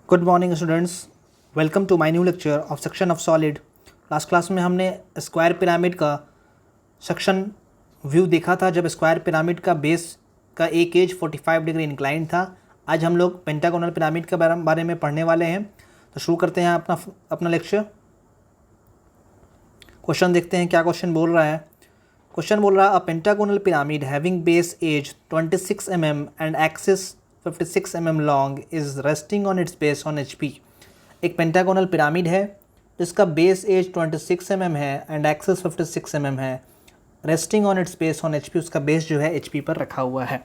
Good morning students, welcome to my new lecture of section of solid. Last class में हमने square pyramid का section view देखा था, जब स्क्वायर पिरामिड का बेस का एक एज 45 डिग्री इंक्लाइन था। आज हम लोग पेंटागोनल पिरामिड के बारे में पढ़ने वाले हैं। तो शुरू करते हैं अपना लेक्चर। क्वेश्चन देखते हैं क्या क्वेश्चन बोल रहा है। क्वेश्चन बोल रहा है, a pentagonal pyramid having base edge 26 mm and axis 56 mm long is resting on its base on HP। एक पेंटागोनल पिरामिड है जिसका बेस एज 26 mm है एंड एक्सिस 56 mm है। Resting on its base on HP, उसका base जो है HP पर रखा हुआ है।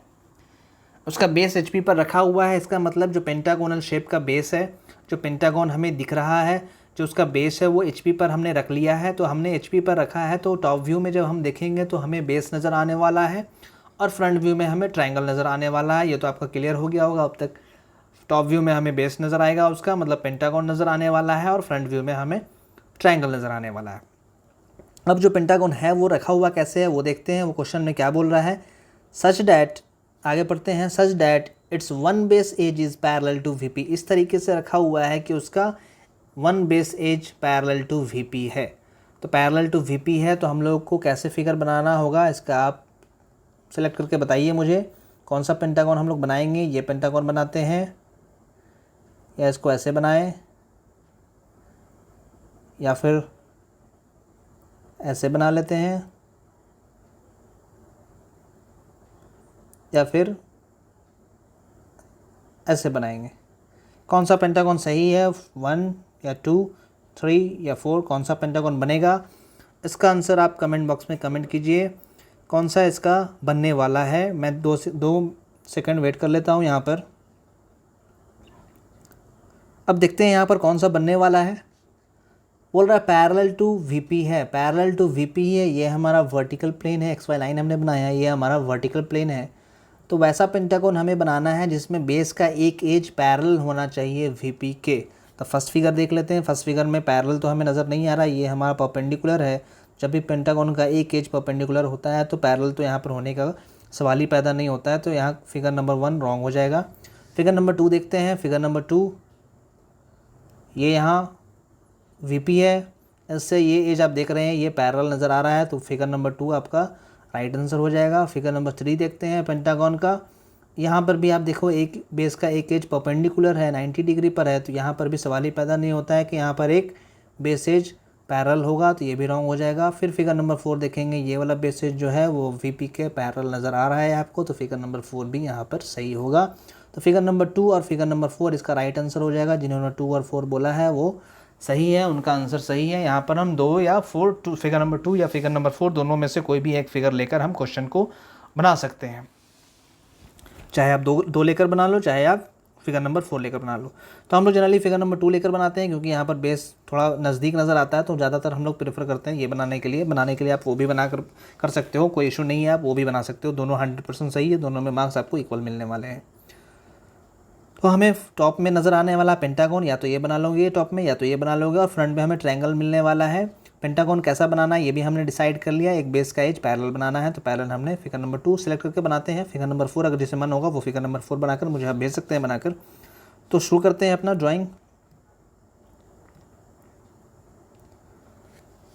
उसका बेस HP पर रखा हुआ है, इसका मतलब जो पेंटागोनल शेप का बेस है, जो पेंटागन हमें दिख रहा है, जो उसका बेस है वो HP पर हमने रख लिया है। तो हमने HP पर रखा है, तो टॉप व्यू में जब हम देखेंगे तो हमें बेस नज़र आने वाला है और फ्रंट व्यू में हमें ट्रायंगल नज़र आने वाला है। ये तो आपका क्लियर हो गया होगा अब तक। टॉप व्यू में हमें बेस नज़र आएगा, उसका मतलब पेंटागन नज़र आने वाला है, और फ्रंट व्यू में हमें ट्रायंगल नज़र आने वाला है। अब जो पेंटागन है वो रखा हुआ कैसे है वो देखते हैं। वो क्वेश्चन में क्या बोल रहा है, सच डैट, आगे पढ़ते हैं, such that it's one base edge is parallel to VP। इस तरीके से रखा हुआ है कि उसका one base edge parallel to VP है। तो पैरेलल टू VP है, तो हम लोग को कैसे फिगर बनाना होगा इसका आप सेलेक्ट करके बताइए मुझे। कौन सा पेंटागन हम लोग बनाएंगे, ये पेंटागन बनाते हैं या इसको ऐसे बनाएं या फिर ऐसे बना लेते हैं या फिर ऐसे बनाएंगे। कौन सा पेंटागन सही है, 1 या 2, 3 या 4, कौन सा पेंटागन बनेगा? इसका आंसर आप कमेंट बॉक्स में कमेंट कीजिए, कौन सा इसका बनने वाला है। मैं 2 सेकंड वेट कर लेता हूँ यहाँ पर। अब देखते हैं यहाँ पर कौन सा बनने वाला है। बोल रहा है पैरेलल टू VP है, पैरेलल टू VP है, ये हमारा वर्टिकल प्लेन है, XY लाइन हमने बनाया है, ये हमारा वर्टिकल प्लेन है। तो वैसा पेंटागन हमें बनाना है जिसमें बेस का एक एज पैरेलल होना चाहिए VP के। तो फर्स्ट फिगर देख लेते हैं। फर्स्ट फिगर में पैरेलल तो हमें नज़र नहीं आ रहा, ये हमारा परपेंडिकुलर है। जब भी पेंटागन का एक एज परपेंडिकुलर होता है तो पैरेलल तो यहाँ पर होने का सवाल ही पैदा नहीं होता है। तो यहाँ फिगर नंबर 1 रॉन्ग हो जाएगा। फिगर नंबर 2 देखते हैं। फिगर नंबर 2, ये यहाँ VP है, इससे ये एज आप देख रहे हैं ये पैरेलल नज़र आ रहा है, तो फिगर नंबर 2 आपका राइट आंसर हो जाएगा। फिगर नंबर 3 देखते हैं पेंटागन का। यहाँ पर भी आप देखो एक बेस का एक एज परपेंडिकुलर है, 90 डिग्री पर है, तो यहाँ पर भी सवाल ही पैदा नहीं होता है कि यहाँ पर एक बेस एज पैरेलल होगा, तो ये भी रॉन्ग हो जाएगा। फिर फिगर नंबर 4 देखेंगे, ये वाला बेस एज जो है वो VP के पैरेलल नज़र आ रहा है आपको, तो फिगर नंबर 4 भी यहाँ पर सही होगा। तो फिगर नंबर 2 और फिगर नंबर 4 इसका राइट आंसर हो जाएगा। जिन्होंने 2 और 4 बोला है वो सही है, उनका आंसर सही है। यहाँ पर हम 2 या 4, फिगर नंबर 2 या फिगर नंबर 4 दोनों में से कोई भी एक फिगर लेकर हम क्वेश्चन को बना सकते हैं। चाहे आप दो लेकर बना लो, चाहे आप फिगर नंबर 4 लेकर बना लो। तो हम लोग जनरली फिगर नंबर 2 लेकर बनाते हैं क्योंकि यहाँ पर बेस थोड़ा नज़दीक नज़र आता है, तो ज़्यादातर हम लोग प्रेफर करते हैं ये बनाने के लिए। आप वो भी बना कर सकते हो, कोई इशू नहीं है, आप वो भी बना सकते हो। दोनों 100% सही है, दोनों में मार्क्स आपको इक्वल मिलने वाले हैं। तो हमें टॉप में नज़र आने वाला पेंटागन या तो ये बना लोगे टॉप में, या तो ये बना लोगे, और फ्रंट में हमें ट्रायंगल मिलने वाला है। पेंटागन कैसा बनाना है ये भी हमने डिसाइड कर लिया। एक बेस का एज पैरेलल बनाना है, तो पैरेलल हमने फिगर नंबर 2 सेलेक्ट करके बनाते हैं। फिगर नंबर 4 अगर जिसे मन होगा वो फिगर नंबर 4 बनाकर मुझे आप भेज सकते हैं बनाकर। तो शुरू करते हैं अपना ड्राइंग।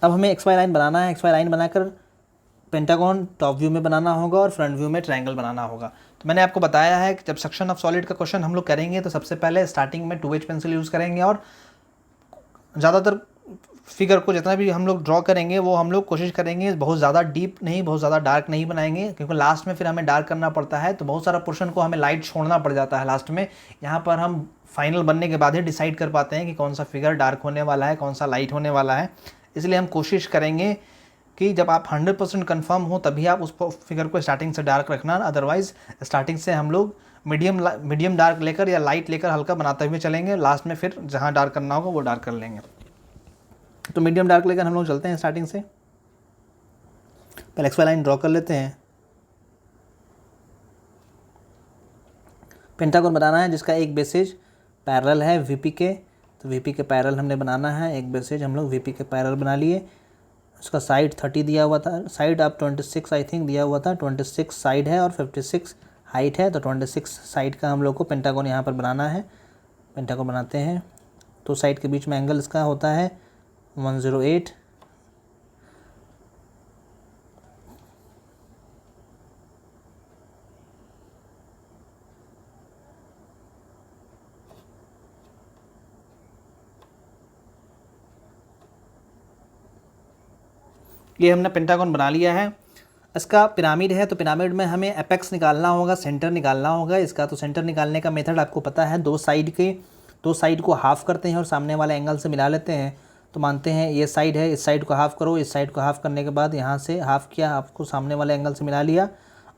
अब हमें XY लाइन बनाना है। XY लाइन बनाकर पेंटागन टॉप व्यू में बनाना होगा और फ्रंट व्यू में ट्रायंगल बनाना होगा। तो मैंने आपको बताया है कि जब सेक्शन ऑफ सॉलिड का क्वेश्चन हम लोग करेंगे तो सबसे पहले स्टार्टिंग में 2H पेंसिल यूज़ करेंगे, और ज़्यादातर फिगर को जितना भी हम लोग ड्रॉ करेंगे वो हम लोग कोशिश करेंगे बहुत ज़्यादा डीप नहीं, बहुत ज़्यादा डार्क नहीं बनाएंगे, क्योंकि लास्ट में फिर हमें डार्क करना पड़ता है, तो बहुत सारा पोर्शन को हमें लाइट छोड़ना पड़ जाता है लास्ट में। यहाँ पर हम फाइनल बनने के बाद ही डिसाइड कर पाते हैं कि कौन सा फिगर डार्क होने वाला है, कौन सा लाइट होने वाला है। इसलिए हम कोशिश करेंगे कि जब आप 100% कन्फर्म हो तभी आप उस फिगर को स्टार्टिंग से डार्क रखना, अदरवाइज़ स्टार्टिंग से हम लोग मीडियम डार्क लेकर या लाइट लेकर हल्का बनाते हुए चलेंगे, लास्ट में फिर जहाँ डार्क करना होगा वो डार्क कर लेंगे। तो मीडियम डार्क लेकर हम लोग चलते हैं स्टार्टिंग से। पहले XY लाइन ड्रॉ कर लेते हैं। पेंटागन बनाना है जिसका एक बेसेज पैरेलल है VP के, तो VP के पैरेलल हमने बनाना है। एक बेसेज हम लोग VP के पैरेलल बना लिए। उसका साइड 30 दिया हुआ था, साइड आप 26 आई थिंक दिया हुआ था, 26 साइड है और 56 हाइट है, तो 26 साइड का हम लोग को पेंटागन यहाँ पर बनाना है। पेंटागन बनाते हैं तो साइड के बीच में एंगल इसका होता है 108। ये हमने पेंटागन बना लिया है। इसका पिरामिड है तो पिरामिड में हमें एपेक्स निकालना होगा, सेंटर निकालना होगा इसका। तो सेंटर निकालने का मेथड आपको पता है, दो साइड को हाफ़ करते हैं और सामने वाले एंगल से मिला लेते हैं। तो मानते हैं ये साइड है, इस साइड को हाफ़ करो, इस साइड को हाफ़ करने के बाद यहाँ से हाफ़ किया, हाफ़ को सामने वाले एंगल से मिला लिया,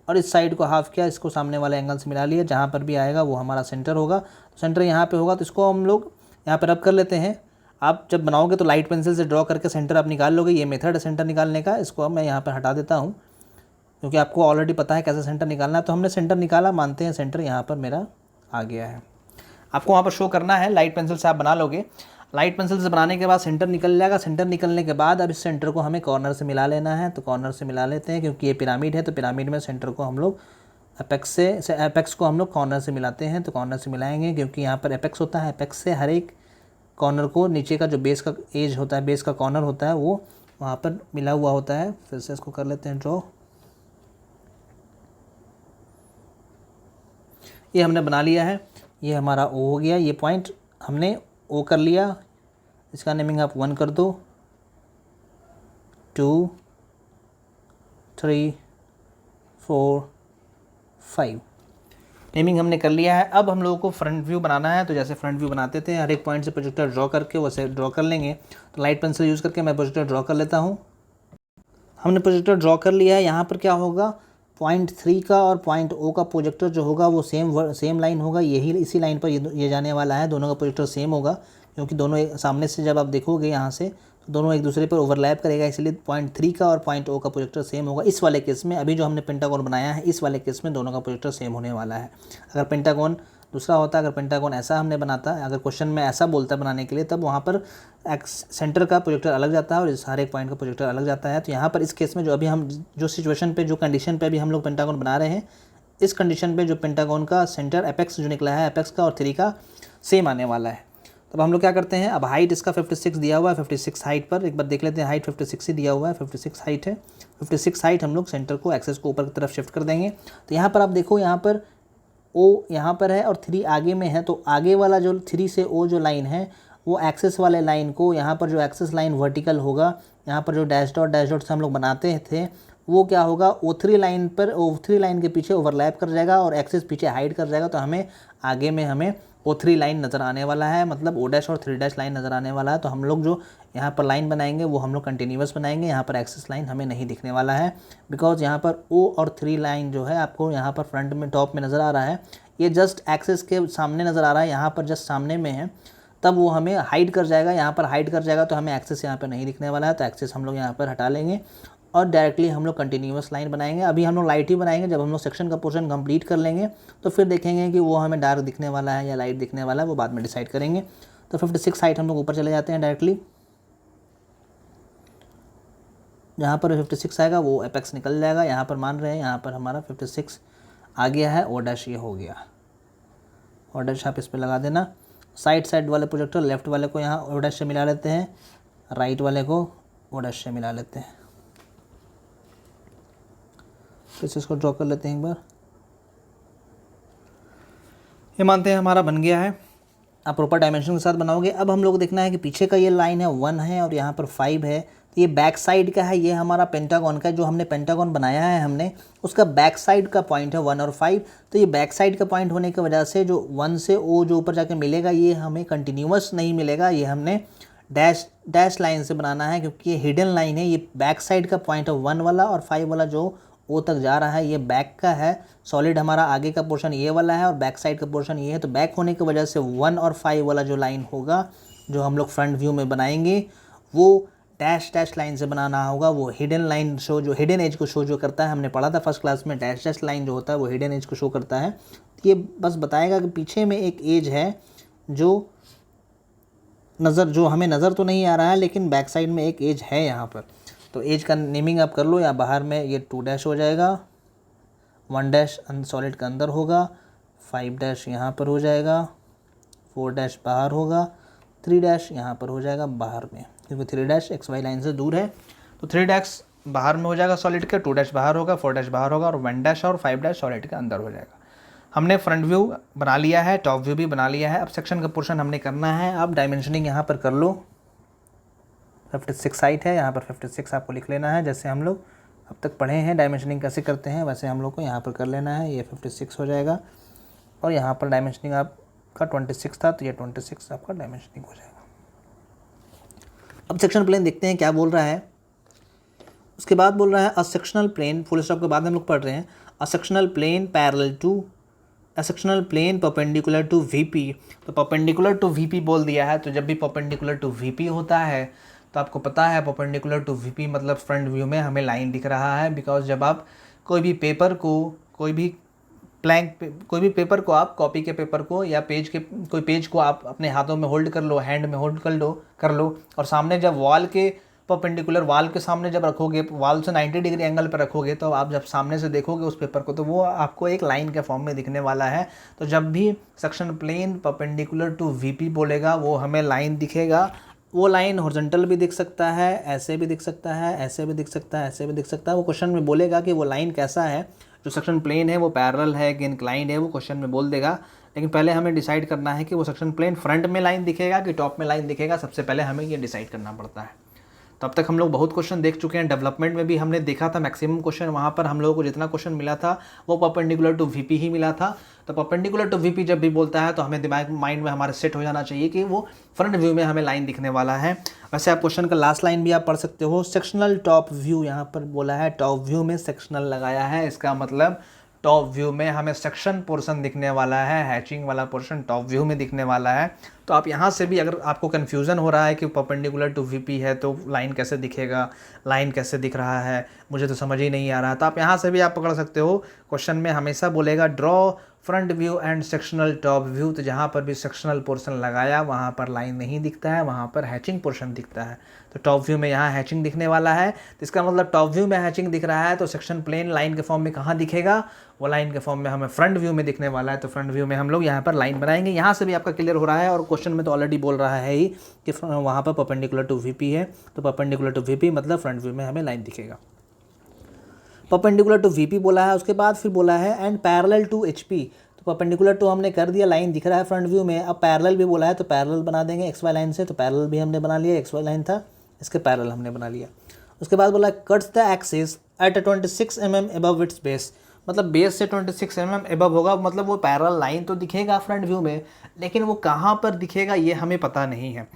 और इस साइड को हाफ़ किया, इसको सामने वाले एंगल से मिला लिया। जहाँ पर भी आएगा वो हमारा सेंटर होगा। तो सेंटर यहाँ पे होगा, तो इसको हम लोग यहाँ पर रब कर लेते हैं। आप जब बनाओगे तो लाइट पेंसिल से ड्रॉ करके सेंटर आप निकाल लोगे। ये मेथड है सेंटर निकालने का। इसको अब मैं यहाँ पर हटा देता हूँ क्योंकि आपको ऑलरेडी पता है कैसे सेंटर निकालना है। तो हमने सेंटर निकाला, मानते हैं सेंटर यहाँ पर मेरा आ गया है। आपको वहाँ पर शो करना है, लाइट पेंसिल से आप बना लोगे। लाइट पेंसिल से बनाने के बाद सेंटर निकल जाएगा। सेंटर निकलने के बाद अब इस सेंटर को हमें कॉर्नर से मिला लेना है। तो कॉर्नर से मिला लेते हैं क्योंकि ये पिरामिड है, तो पिरामिड में सेंटर को हम लोग एपेक्स को हम लोग कॉर्नर से मिलाते हैं। तो कॉर्नर से मिलाएंगे क्योंकि यहाँ पर एपेक्स होता है। एपेक्स से हर एक कॉर्नर को, नीचे का जो बेस का एज होता है, बेस का कॉर्नर होता है, वो वहाँ पर मिला हुआ होता है। फिर से इसको कर लेते हैं ड्रॉ। ये हमने बना लिया है। ये हमारा ओ हो गया। ये पॉइंट हमने ओ कर लिया। इसका नेमिंग आप 1 कर दो, 2, 3, 4, 5 नेमिंग हमने कर लिया है। अब हम लोगों को फ्रंट व्यू बनाना है। तो जैसे फ्रंट व्यू बनाते थे, हर एक पॉइंट से प्रोजेक्टर ड्रॉ करके वैसे ड्रॉ कर लेंगे। तो लाइट पेंसिल यूज़ करके मैं प्रोजेक्टर ड्रॉ कर लेता हूँ। हमने प्रोजेक्टर ड्रॉ कर लिया है। यहाँ पर क्या होगा, पॉइंट 3 का और पॉइंट ओ का प्रोजेक्टर जो होगा वो सेम लाइन होगा। यही इसी लाइन पर ये जाने वाला है। दोनों का प्रोजेक्टर सेम होगा क्योंकि दोनों सामने से जब आप देखोगे यहाँ से तो दोनों एक दूसरे पर ओवरलैप करेगा, इसलिए पॉइंट 3 का और पॉइंट ओ का प्रोजेक्टर सेम होगा। इस वाले केस में, अभी जो हमने पेंटागन बनाया है, इस वाले केस में दोनों का प्रोजेक्टर सेम होने वाला है। अगर पेंटागन दूसरा होता, अगर पेंटागन ऐसा हमने बनाता, अगर क्वेश्चन में ऐसा बोलता बनाने के लिए, तब वहाँ पर सेंटर का प्रोजेक्टर अलग जाता है और इस हर एक पॉइंट का प्रोजेक्टर अलग जाता है। तो यहाँ पर इस केस में जो अभी हम जो सिचुएशन पे, जो कंडीशन पे अभी हम लोग पेंटागन बना रहे हैं, इस कंडीशन पे जो पेंटागन का सेंटर एपेक्स जो निकला है, एपेक्स का और 3 का सेम आने वाला है। तब हम लोग क्या करते हैं, अब हाइट इसका 56 दिया हुआ है। 56 हाइट पर एक बार देख लेते हैं, हाइट 56 ही दिया हुआ है, 56 हाइट है। 56 हाइट हम लोग सेंटर को एक्सेस को ऊपर की तरफ शिफ्ट कर देंगे। तो यहाँ पर आप देखो, यहाँ पर ओ यहाँ पर है और 3 आगे में है। तो आगे वाला जो 3 से ओ जो लाइन है, वो एक्सेस वाले लाइन को, यहाँ पर जो एक्सेस लाइन वर्टिकल होगा, यहाँ पर जो डैश डॉट से हम लोग बनाते थे, वो क्या होगा, O3 लाइन पर, O3 लाइन के पीछे ओवरलैप कर जाएगा और एक्सेस पीछे हाइड कर जाएगा। तो हमें आगे में हमें O3 लाइन नज़र आने वाला है, मतलब O डैश और 3 डैश लाइन नज़र आने वाला है। तो हम लोग जो यहाँ पर लाइन बनाएंगे वो हम लोग कंटिन्यूअस बनाएंगे। यहाँ पर एक्सेस लाइन हमें नहीं दिखने वाला है बिकॉज यहाँ पर O और 3 लाइन जो है आपको यहाँ पर फ्रंट में टॉप में नज़र आ रहा है, ये जस्ट एक्सेस के सामने नज़र आ रहा है, यहाँ पर जस्ट सामने में है। तब वो हमें हाइड कर जाएगा, यहाँ पर हाइड कर जाएगा तो हमें एक्सेस यहाँ पर नहीं दिखने वाला है। तो एक्सेस हम लोग यहाँ पर हटा लेंगे और डायरेक्टली हम लोग कंटिन्यूअस लाइन बनाएंगे। अभी हम लोग लाइट ही बनाएंगे। जब हम लोग सेक्शन का पोर्शन कंप्लीट कर लेंगे तो फिर देखेंगे कि वो हमें डार्क दिखने वाला है या लाइट दिखने वाला है, वो बाद में डिसाइड करेंगे। तो 56 हाइट हम लोग ऊपर चले जाते हैं डायरेक्टली। जहाँ पर 56 आएगा वो एपेक्स निकल जाएगा। यहाँ पर मान रहे हैं, यहाँ पर हमारा 56 आ गया है। ओ डैश ये हो गया, ओ डैश आप इस पर लगा देना। साइड वाले प्रोजेक्टर लेफ्ट वाले को यहाँ ओ डैश से मिला लेते हैं, राइट वाले को ओ डैश से मिला लेते हैं। फिर से इसको ड्रॉ कर लेते हैं एक बार। ये मानते हैं हमारा बन गया है। आप प्रॉपर डायमेंशन के साथ बनाओगे। अब हम लोग देखना है कि पीछे का ये लाइन है 1 है और यहाँ पर 5 है। तो ये बैक साइड का है, ये हमारा पेंटागन का, जो हमने पेंटागन बनाया है हमने, उसका बैक साइड का पॉइंट है 1 और 5। तो ये बैक साइड का पॉइंट होने की वजह से जो 1 से ओ जो ऊपर जाके मिलेगा, ये हमें कंटिन्यूअस नहीं मिलेगा, ये हमने डैश लाइन से बनाना है क्योंकि ये हिडन लाइन है। ये बैक साइड का पॉइंट है 1 वाला, और 5 वाला जो ओ तक जा रहा है ये बैक का है। सॉलिड हमारा आगे का पोर्शन ये वाला है और बैक साइड का पोर्शन ये है। तो बैक होने की वजह से 1 और 5 वाला जो लाइन होगा, जो हम लोग फ्रंट व्यू में बनाएंगे, वो डैश लाइन से बनाना होगा। वो हिडन लाइन शो, जो हिडन एज को शो जो करता है, हमने पढ़ा था फर्स्ट क्लास में, डैश लाइन जो होता है वो हिडन एज को शो करता है। तो ये बस बताएगा कि पीछे में एक एज है जो हमें नज़र तो नहीं आ रहा है, लेकिन बैक साइड में एक एज है यहाँ पर। तो एज का नेमिंग आप कर लो, या बाहर में ये 2 डैश हो जाएगा, 1 डैश सॉलिड का अंदर होगा, 5 डैश यहाँ पर हो जाएगा, 4 डैश बाहर होगा, 3 डैश यहाँ पर हो जाएगा बाहर में, क्योंकि 3 डैश एक्स वाई लाइन से दूर है, तो 3 डैश बाहर में हो जाएगा सॉलिड के, 2 डैश बाहर होगा, 4 डैश बाहर होगा और 1 डैश और 5 डैश सॉलिड के अंदर हो जाएगा। हमने फ्रंट व्यू बना लिया है, टॉप व्यू भी बना लिया है। अब सेक्शन का पोर्शन हमने करना है। अब डायमेंशनिंग यहाँ पर कर लो। 56 हाइट है, यहाँ पर 56 आपको लिख लेना है। जैसे हम लोग अब तक पढ़े हैं डायमेंशनिंग कैसे करते हैं, वैसे हम लोग को यहाँ पर कर लेना है। ये 56 हो जाएगा और यहाँ पर डायमेंशनिंग आपका 26 था, तो ये 26 आपका डायमेंशनिंग हो जाएगा। अब सेक्शन प्लेन देखते हैं क्या बोल रहा है। उसके बाद बोल रहा है a sectional plane, full stop के बाद हम लोग पढ़ रहे हैं, a sectional plane parallel to a sectional plane perpendicular to VP. तो परपेंडिकुलर टू वीपी बोल दिया है, तो जब भी परपेंडिकुलर टू वीपी होता है तो आपको पता है परपेंडिकुलर टू वीपी मतलब फ्रंट व्यू में हमें लाइन दिख रहा है। बिकॉज जब आप कोई भी पेपर को, कोई भी पेपर को आप कॉपी के पेपर को या कोई पेज को आप अपने हाथों में होल्ड कर लो, हैंड में होल्ड कर लो और सामने जब वॉल के परपेंडिकुलर, वॉल के सामने जब रखोगे, वॉल से 90 डिग्री एंगल पर रखोगे, तो आप जब सामने से देखोगे उस पेपर को तो वो आपको एक लाइन के फॉर्म में दिखने वाला है। तो जब भी section plane perpendicular to VP बोलेगा वो हमें लाइन दिखेगा। वो लाइन हॉरिजॉन्टल भी दिख सकता है, ऐसे भी दिख सकता है, ऐसे भी दिख सकता है, ऐसे भी दिख सकता है। वो क्वेश्चन में बोलेगा कि वो लाइन कैसा है, जो सेक्शन प्लेन है वो पैरेलल है कि इंक्लाइंड है, वो क्वेश्चन में बोल देगा। लेकिन पहले हमें डिसाइड करना है कि वो सेक्शन प्लेन फ्रंट में लाइन दिखेगा कि टॉप में लाइन दिखेगा। सबसे पहले हमें ये डिसाइड करना पड़ता है। तब तक हम लोग बहुत क्वेश्चन देख चुके हैं। डेवलपमेंट में भी हमने देखा था मैक्सिमम क्वेश्चन, वहाँ पर हम लोगों को जितना क्वेश्चन मिला था वो परपेंडिकुलर टू वीपी ही मिला था। तो परपेंडिकुलर टू वीपी जब भी बोलता है तो हमें दिमाग माइंड में हमारे सेट हो जाना चाहिए कि वो फ्रंट व्यू में हमें लाइन दिखने वाला है। वैसे आप क्वेश्चन का लास्ट लाइन भी आप पढ़ सकते हो, सेक्शनल टॉप व्यू, यहाँ पर बोला है टॉप व्यू में सेक्शनल लगाया है। इसका मतलब टॉप व्यू में हमें सेक्शन पोर्शन दिखने वाला है, हैचिंग वाला पोर्शन टॉप व्यू में दिखने वाला है। तो आप यहाँ से भी, अगर आपको कन्फ्यूज़न हो रहा है कि परपेंडिकुलर टू वीपी है तो लाइन कैसे दिखेगा, लाइन कैसे दिख रहा है, मुझे तो समझ ही नहीं आ रहा, तो आप यहाँ से भी आप पकड़ सकते हो। क्वेश्चन में हमेशा बोलेगा draw front view and sectional top view, तो जहाँ पर भी सेक्शनल पोर्शन लगाया वहाँ पर लाइन नहीं दिखता है, वहाँ पर हैचिंग पोर्शन दिखता है। तो टॉप व्यू में यहाँ हैचिंग दिखने वाला है, तो इसका मतलब टॉप व्यू में हैचिंग दिख रहा है तो सेक्शन प्लेन लाइन के फॉर्म में कहाँ दिखेगा, वो लाइन के फॉर्म में हमें फ्रंट व्यू में दिखने वाला है। तो फ्रंट व्यू में हम लोग यहाँ पर लाइन बनाएंगे। यहाँ से भी आपका क्लियर हो रहा है और क्वेश्चन में तो ऑलरेडी बोल रहा है ही कि वहाँ पर परपेंडिकुलर टू वीपी है, तो परपेंडिकुलर टू वीपी मतलब फ्रंट व्यू में हमें लाइन दिखेगा। परपेंडिकुलर टू वीपी बोला है, उसके बाद फिर बोला है एंड पैरेलल टू एचपी। तो परपेंडिकुलर टू हमने कर दिया, लाइन दिख रहा है फ्रंट व्यू में। अब पैरेलल भी बोला है तो पैरेलल बना देंगे एक्स वाई लाइन से, तो पैरेलल भी हमने बना लिया, एक्स वाई लाइन था इसके पैरेलल हमने बना लिया। उसके बाद बोला cuts the axis at 26 mm above it's base, मतलब बेस से 26 mm अबव होगा, मतलब वो पैरेलल लाइन तो दिखेगा फ्रंट व्यू में, लेकिन वो कहाँ पर दिखेगा ये हमें पता नहीं है।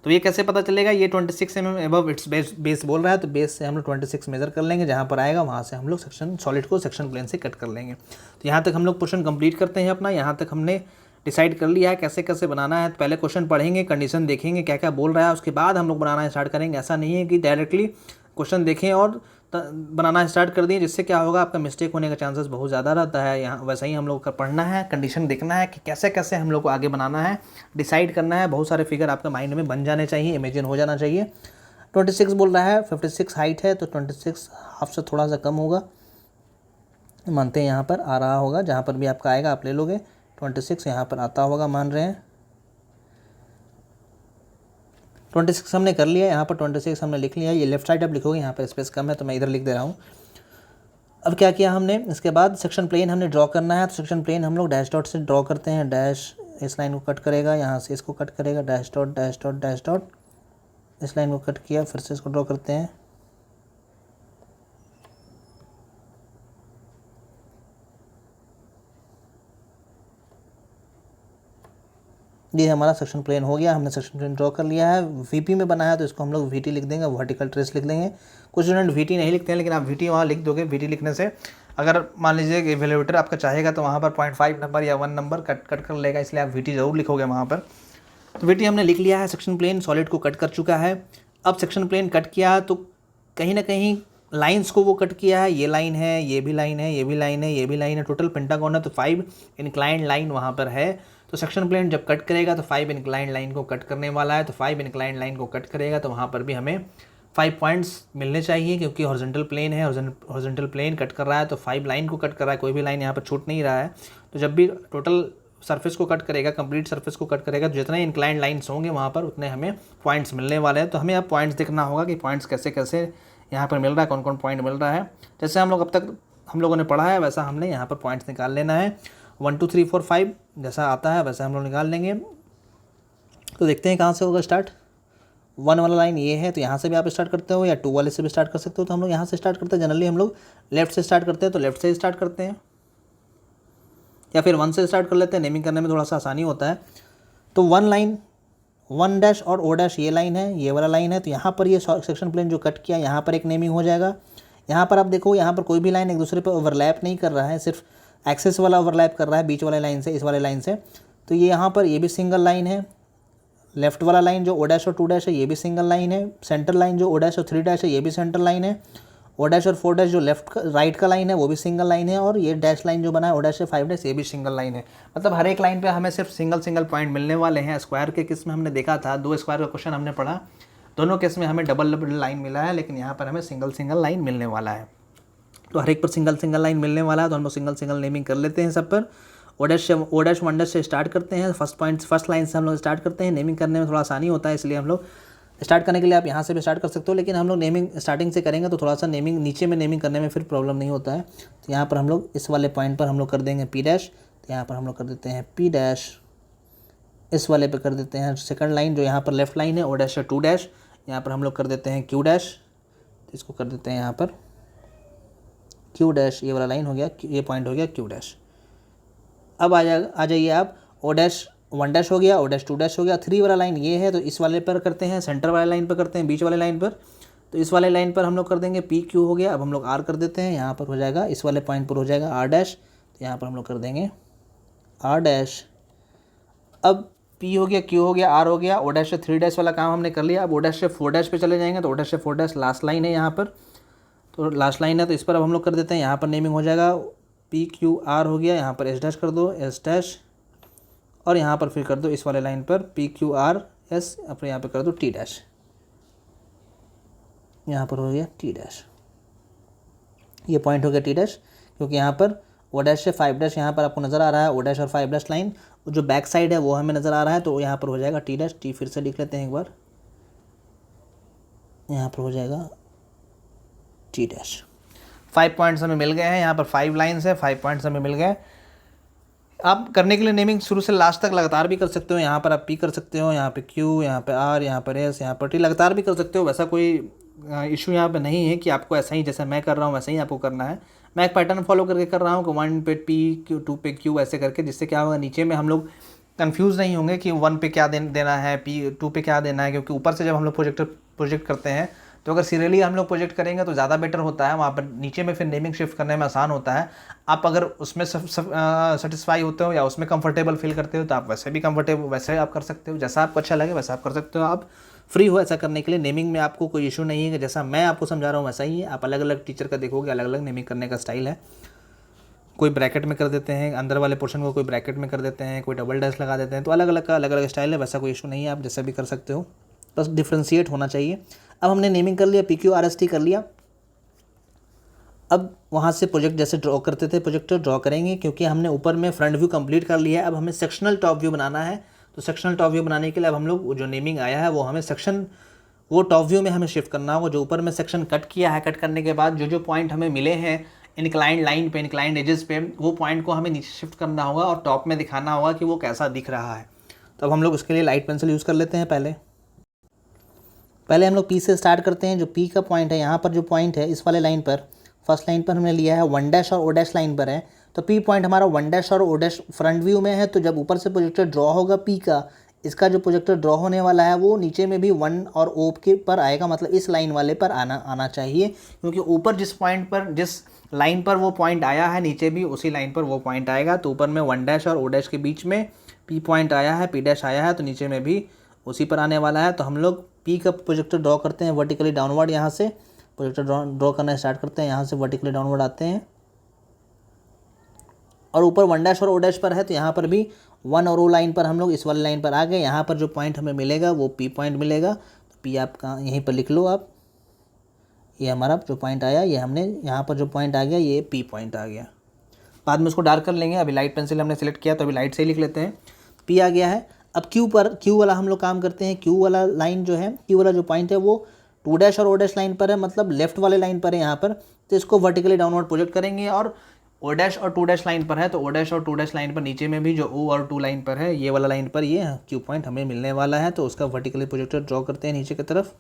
तो ये कैसे पता चलेगा, ये 26 mm अबव इट्स बेस बोल रहा है, तो बेस से हम लोग 26 मेजर कर लेंगे, जहाँ पर आएगा वहाँ से हम लोग सेक्शन सॉलिड को सेक्शन प्लेन से कट कर लेंगे। तो यहाँ तक हम लोग पोर्शन कंप्लीट करते हैं अपना। यहाँ तक हमने डिसाइड कर लिया है कैसे कैसे बनाना है। तो पहले क्वेश्चन पढ़ेंगे, कंडीशन देखेंगे क्या क्या बोल रहा है, उसके बाद हम लोग बनाना स्टार्ट करेंगे। ऐसा नहीं है कि डायरेक्टली क्वेश्चन देखें और बनाना स्टार्ट कर दिए, जिससे क्या होगा आपका मिस्टेक होने का चांसेस बहुत ज़्यादा रहता है। यहाँ वैसा ही हम लोग का पढ़ना है, कंडीशन देखना है कि कैसे कैसे हम लोग को आगे बनाना है, डिसाइड करना है। बहुत सारे फिगर आपके माइंड में बन जाने चाहिए, इमेजिन हो जाना चाहिए। 26 बोल रहा है, 56 हाइट है तो 26 हाफ से थोड़ा सा कम होगा, मानते हैं यहाँ पर आ रहा होगा, जहाँ पर भी आपका आएगा आप ले लोगे। 26 यहाँ पर आता होगा, मान रहे हैं 26 हमने कर लिया। यहाँ पर 26 हमने लिख लिया। ये लेफ्ट साइड आप लिखोगे, यहाँ पर स्पेस कम है तो मैं इधर लिख दे रहा हूँ। अब क्या किया हमने, इसके बाद सेक्शन प्लेन हमने ड्रॉ करना है। तो सेक्शन प्लेन हम लोग डैश डॉट से ड्रॉ करते हैं। डैश इस लाइन को कट करेगा, यहाँ से इसको कट करेगा, dash dot dash dot dash dot, इस लाइन को कट किया, फिर से इसको ड्रॉ करते हैं। ये हमारा सेक्शन प्लेन हो गया, हमने सेक्शन प्लेन ड्रॉ कर लिया है। वीपी में बनाया तो इसको हम लोग वीटी लिख देंगे, वर्टिकल ट्रेस लिख देंगे। कुछ स्टूडेंट वीटी नहीं लिखते हैं, लेकिन आप वीटी वहाँ लिख दोगे। वीटी लिखने से अगर मान लीजिए कि एवेल्यूएटर आपका चाहेगा तो वहाँ पर 0.5 नंबर या 1 नंबर कट कर लेगा, इसलिए आप वीटी ज़रूर लिखोगे वहाँ पर। तो वीटी हमने लिख लिया है। सेक्शन प्लेन सॉलिड को कट कर चुका है। अब सेक्शन प्लेन कट किया तो कहीं ना कहीं लाइंस को वो कट किया है। ये लाइन है, ये भी लाइन है, ये भी लाइन है, ये भी लाइन है, टोटल पेंटागन है, तो 5 इंक्लाइंड लाइन वहाँ पर है। तो सेक्शन प्लेन जब कट करेगा तो 5 इंक्लाइंड लाइन को कट करने वाला है। तो 5 इंक्लाइंड लाइन को कट करेगा तो वहाँ पर भी हमें 5 पॉइंट्स मिलने चाहिए, क्योंकि हॉरिजॉन्टल प्लेन है, हॉरिजॉन्टल प्लेन कट कर रहा है तो 5 लाइन को कट कर रहा है, कोई भी लाइन यहाँ पर छूट नहीं रहा है। तो जब भी टोटल सरफेस को कट करेगा, कंप्लीट सरफेस को कट करेगा, तो जितने इंक्लाइंड लाइन्स होंगे वहाँ पर उतने हमें पॉइंट्स मिलने वाले हैं। तो हमें अब पॉइंट्स देखना होगा कि पॉइंट्स कैसे कैसे यहाँ पर मिल रहा है, कौन कौन पॉइंट मिल रहा है। जैसे हम लोग अब तक हम लोगों ने पढ़ा है वैसा हमने यहाँ पर पॉइंट्स निकाल लेना है। 1 2 3 4 5 जैसा आता है वैसा हम लोग निकाल लेंगे। तो देखते हैं कहाँ से होगा स्टार्ट। 1 वाला लाइन ये है, तो यहाँ से भी आप स्टार्ट करते हो या 2 वाले से भी स्टार्ट कर सकते हो। तो हम लोग यहाँ से स्टार्ट करते हैं, जनरली हम लोग लेफ्ट से स्टार्ट करते हैं, तो लेफ्ट से स्टार्ट करते हैं, या फिर 1 से स्टार्ट कर लेते हैं, नेमिंग करने में थोड़ा सा आसानी होता है। तो 1 लाइन 1 डैश और ओ डैश ये लाइन है, ये वाला लाइन है। तो यहाँ पर ये सेक्शन प्लेन जो कट किया यहाँ पर एक नेमिंग हो जाएगा। यहाँ पर आप देखो यहाँ पर कोई भी लाइन एक दूसरे पर ओवरलैप नहीं कर रहा है, सिर्फ एक्सेस वाला ओवरलैप कर रहा है बीच वाले लाइन से, इस वाले लाइन से। तो ये यहाँ पर ये भी सिंगल लाइन है। लेफ्ट वाला लाइन जो ओ डैश और 2 डैश है ये भी सिंगल लाइन है। सेंटर लाइन जो ओ डैश और 3 डैश है ये भी सेंटर लाइन है। ओ डैश और 4 डैश जो राइट का लाइन है वो भी सिंगल लाइन है। और ये डैश लाइन जो बना है ओ डैश से 5 डैश ये भी सिंगल लाइन है। मतलब हर एक लाइन पे हमें सिर्फ सिंगल पॉइंट मिलने वाले हैं। स्क्वायर के केस में हमने देखा था, 2 स्क्वायर का क्वेश्चन हमने पढ़ा, दोनों केस में हमें डबल लाइन मिला है, लेकिन यहाँ पर हमें सिंगल लाइन मिलने वाला है। तो हर एक पर सिंगल लाइन मिलने वाला है, तो हम लोग सिंगल नेमिंग कर लेते हैं सब पर। ओ डैश 1 डैश से स्टार्ट करते हैं, फर्स्ट लाइन से हम लोग स्टार्ट करते हैं। नेमिंग करने में थोड़ा आसानी होता है, इसलिए हम लोग स्टार्ट करने के लिए आप यहाँ से भी स्टार्ट कर सकते हो, लेकिन हम लोग नेमिंग स्टार्टिंग से करेंगे तो थोड़ा सा नेमिंग नीचे में नेमिंग करने में फिर प्रॉब्लम नहीं होता है। तो यहाँ पर हम लोग इस वाले पॉइंट पर हम लोग कर देंगे पी डैश, तो यहाँ पर हम लोग कर देते हैं पी डैश। इस वाले पे कर देते हैं सेकंड लाइन जो यहाँ पर लेफ्ट लाइन है ओ डैश 2 डैश, यहाँ पर हम लोग कर देते हैं क्यू डैश। तो इसको कर देते हैं यहाँ पर क्यू डैश, ये वाला लाइन हो गया, ये पॉइंट हो गया क्यू डैश। अब आ जाइए आप ओ डैश 1 डैश हो गया, ओ डैश 2 डैश हो गया। 3 वाला लाइन ये है, तो इस वाले पर करते हैं, सेंटर वाले लाइन पर करते हैं, बीच वाले लाइन पर। तो इस वाले लाइन पर हम लोग कर देंगे पी क्यू हो गया। अब हम लोग आर कर देते हैं, यहाँ पर हो जाएगा इस वाले पॉइंट पर हो जाएगा आर डैश। तो यहाँ पर हम लोग कर देंगे आर डैश। अब पी हो गया, क्यू हो गया, आर हो गया। ओ डैश से 3 डैश वाला काम हमने कर लिया। अब ओ डैश से 4 डैश पे चले जाएंगे, तो ओ डैश से 4 डैश लास्ट लाइन है यहाँ पर, तो लास्ट लाइन है, तो इस पर अब हम लोग कर देते हैं, यहाँ पर नेमिंग हो जाएगा पी क्यू आर हो गया। यहाँ पर एस डैश कर दो, एस डैश, और यहाँ पर फिर कर दो इस वाले लाइन पर पी क्यू आर एस, अपने यहाँ पर कर दो टी डैश। यहाँ पर हो गया टी डैश, ये पॉइंट हो गया टी डैश, क्योंकि यहाँ पर ओ डैश से 5 डैश यहाँ पर आपको नज़र आ रहा है। ओ डैश और 5 डैश लाइन जो बैक साइड है वो हमें नज़र आ रहा है, तो यहाँ पर हो जाएगा टी डैश। टी फिर से लिख लेते हैं एक बार, यहाँ पर हो जाएगा टी डैश। 5 पॉइंट्स हमें मिल गए हैं, यहाँ पर 5 लाइन्स है, 5 पॉइंट्स हमें मिल गए। आप करने के लिए नेमिंग शुरू से लास्ट तक लगातार भी कर सकते हो। यहाँ पर आप पी कर सकते हो, यहाँ पे क्यू, यहाँ पे आर, यहाँ पर एस, यहाँ पर टी, लगातार भी कर सकते हो। वैसा कोई इशू यहाँ पे नहीं है कि आपको ऐसा ही जैसा मैं कर रहा हूँ वैसा ही आपको करना है। मैं एक पैटर्न फॉलो करके कर रहा हूँ कि 1 पे पी क्यू, 2 पे क्यू, ऐसे करके, जिससे क्या होगा नीचे में हम लोग कंफ्यूज नहीं होंगे कि 1 पे क्या देना है, पी 2 पे क्या देना है। क्योंकि ऊपर से जब हम लोग प्रोजेक्ट करते हैं तो अगर सीरियली हम लोग प्रोजेक्ट करेंगे तो ज़्यादा बेटर होता है, वहाँ पर नीचे में फिर नेमिंग शिफ्ट करने में आसान होता है। आप अगर उसमें सेटिस्फाई होते हो या उसमें कंफर्टेबल फील करते हो तो आप वैसे भी कंफर्टेबल वैसे आप कर सकते हो, जैसा आपको अच्छा लगे वैसा आप कर सकते हो। आप फ्री हो ऐसा करने के लिए। नेमिंग में आपको कोई इशू नहीं है कि जैसा मैं आपको समझा रहा हूँ वैसा ही है। आप अलग अलग टीचर का देखोगे, अलग अलग नेमिंग करने का स्टाइल है। कोई ब्रैकेट में कर देते हैं अंदर वाले पोर्शन को, कोई ब्रैकेट में कर देते हैं, कोई डबल डैश लगा देते हैं, तो अलग अलग का अलग अलग स्टाइल है। वैसा कोई इशू नहीं है, आप जैसा भी कर सकते हो, बस डिफ्रेंशिएट होना चाहिए। अब हमने नेमिंग कर लिया, P Q R S T कर लिया। अब वहाँ से प्रोजेक्ट जैसे ड्रॉ करते थे प्रोजेक्टर ड्रॉ करेंगे, क्योंकि हमने ऊपर में फ्रंट व्यू कंप्लीट कर लिया है। अब हमें सेक्शनल टॉप व्यू बनाना है, तो सेक्शनल टॉप व्यू बनाने के लिए अब हम लोग जो नेमिंग आया है वो हमें वो टॉप व्यू में हमें शिफ्ट करना होगा। जो ऊपर में सेक्शन कट किया है, कट करने के बाद जो पॉइंट हमें मिले हैं इंक्लाइंड लाइन पे, इंक्लाइंड एजेस पे, वो पॉइंट को हमें नीचे शिफ्ट करना होगा और टॉप में दिखाना होगा कि वो कैसा दिख रहा है। तो अब हम लोग उसके लिए लाइट पेंसिल यूज़ कर लेते हैं। पहले हम लोग पी से स्टार्ट करते हैं। जो पी का पॉइंट है, यहाँ पर जो पॉइंट है इस वाले लाइन पर, फर्स्ट लाइन पर हमने लिया है 1 डैश और ओ डैश लाइन पर है, तो पी पॉइंट हमारा 1 डैश और ओ डैश फ्रंट व्यू में है। तो जब ऊपर से प्रोजेक्टर ड्रॉ होगा पी का, इसका जो प्रोजेक्टर ड्रॉ होने वाला है वो नीचे में भी 1 और ओ के पर आएगा, मतलब इस लाइन वाले पर आना चाहिए, क्योंकि ऊपर जिस पॉइंट पर, जिस लाइन पर वो पॉइंट आया है, नीचे भी उसी लाइन पर वो पॉइंट आएगा। तो ऊपर में 1 डैश और ओ डैश के बीच में पी पॉइंट आया है, पी डैश आया है, तो नीचे में भी उसी पर आने वाला है। तो हम लोग पी का प्रोजेक्टर ड्रॉ करते हैं वर्टिकली डाउनवर्ड। यहाँ से प्रोजेक्टर ड्रॉ करना स्टार्ट करते हैं, यहाँ से वर्टिकली डाउनवर्ड आते हैं और ऊपर 1 डैश और ओ डैश पर है, तो यहाँ पर भी 1 और ओ लाइन पर हम लोग इस वाली लाइन पर आ गए। यहाँ पर जो पॉइंट हमें मिलेगा वो पी पॉइंट मिलेगा। तो पी आप कहाँ यहीं पर लिख लो आप, ये हमारा जो पॉइंट आया, ये हमने यहाँ पर जो पॉइंट आ गया ये पी पॉइंट आ गया। बाद में उसको डार्क कर लेंगे। अभी लाइट पेंसिल हमने सेलेक्ट किया तो अभी लाइट से ही लिख लेते हैं। पी आ गया है। अब क्यू वाला हम लोग काम करते हैं। क्यू वाला लाइन जो है, क्यू वाला जो पॉइंट है वो टू डैश और ओ डैश लाइन पर है, मतलब लेफ्ट वाले लाइन पर है यहाँ पर। तो इसको वर्टिकली डाउनवर्ड प्रोजेक्ट करेंगे और ओ डैश और टू डैश लाइन पर है तो ओ डैश और टू डैश लाइन पर नीचे में भी जो ओ और टू लाइन पर है ये वाला लाइन पर ये क्यू पॉइंट हमें मिलने वाला है। तो उसका वर्टिकली प्रोजेक्टर ड्रॉ करते हैं नीचे की तरफ।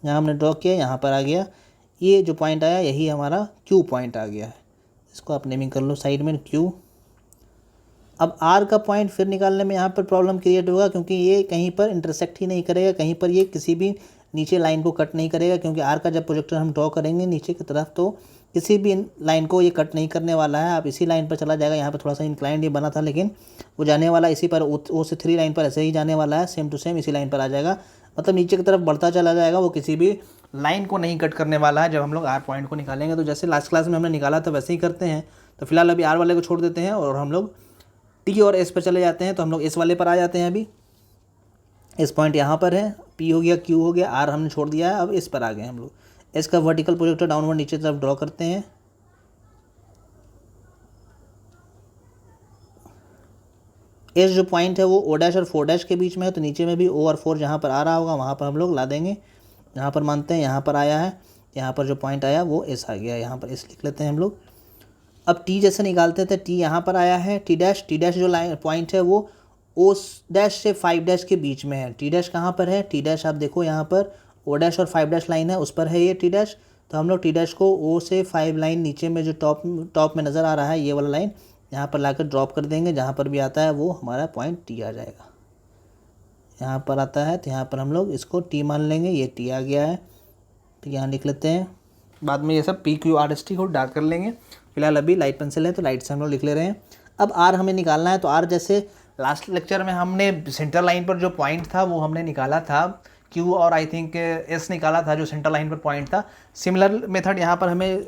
यहाँ हमने ड्रॉ किया, यहाँ पर आ गया ये जो पॉइंट आया यही हमारा क्यू पॉइंट आ गया है। इसको आप नेमिंग कर लो साइड में क्यू। अब आर का पॉइंट फिर निकालने में यहाँ पर प्रॉब्लम क्रिएट होगा क्योंकि ये कहीं पर इंटरसेक्ट ही नहीं करेगा, कहीं पर ये किसी भी नीचे लाइन को कट नहीं करेगा, क्योंकि आर का जब प्रोजेक्टर हम ड्रॉ करेंगे नीचे की तरफ तो किसी भी लाइन को ये कट नहीं करने वाला है। आप इसी लाइन पर चला जाएगा। यहाँ पर थोड़ा सा इंक्लाइंड ये बना था लेकिन वो जाने वाला इसी पर ओ से 3 लाइन पर ऐसे ही जाने वाला है, सेम टू सेम इसी लाइन पर आ जाएगा, मतलब नीचे की तरफ बढ़ता चला जाएगा। वो किसी भी लाइन को नहीं कट करने वाला है जब हम लोग आर पॉइंट को निकालेंगे। तो जैसे लास्ट क्लास में हमने निकाला था वैसे ही करते हैं। तो फिलहाल अभी आर वाले को छोड़ देते हैं और हम लोग टी और एस पर चले जाते हैं। तो हम लोग एस वाले पर आ जाते हैं। अभी एस पॉइंट यहाँ पर है, पी हो गया, क्यू हो गया, आर हमने छोड़ दिया है, अब एस पर आ गए हम लोग। एस का वर्टिकल प्रोजेक्टर डाउनवर्ड नीचे तरफ ड्रॉ करते हैं। एस जो पॉइंट है वो ओ डैश और 4 डैश के बीच में है, तो नीचे में भी ओ और 4 जहाँ पर आ रहा होगा वहाँ पर हम लोग ला देंगे। यहाँ पर मानते हैं यहाँ पर आया है, यहाँ पर जो पॉइंट आया वो एस आ गया, यहाँ पर एस लिख लेते हैं हम लोग। अब टी जैसे निकालते थे, टी यहाँ पर आया है, टी डैश जो लाइन पॉइंट है वो ओ डैश से 5 डैश के बीच में है। टी डैश कहाँ पर है, टी डैश आप देखो यहाँ पर ओ डैश और 5 डैश लाइन है उस पर है ये टी डैश। तो हम लोग टी डैश को ओ से 5 लाइन नीचे में जो टॉप में नज़र आ रहा है ये वाला लाइन यहाँ पर लाकर ड्रॉप कर देंगे। जहाँ पर भी आता है वो हमारा पॉइंट टी आ जाएगा। यहाँ पर आता है तो यहाँ पर हम लोग इसको टी मान लेंगे, ये टी आ गया है तो यहाँ लिख लेते हैं। बाद में ये सब P Q R S T को डार्क कर लेंगे। फिलहाल अभी लाइट पेंसिल है तो लाइट से हम लोग लिख ले रहे हैं। अब आर हमें निकालना है। तो आर जैसे लास्ट लेक्चर में हमने सेंटर लाइन पर जो पॉइंट था वो हमने निकाला था, क्यू और आई थिंक एस निकाला था जो सेंटर लाइन पर पॉइंट था। सिमिलर मेथड यहाँ पर हमें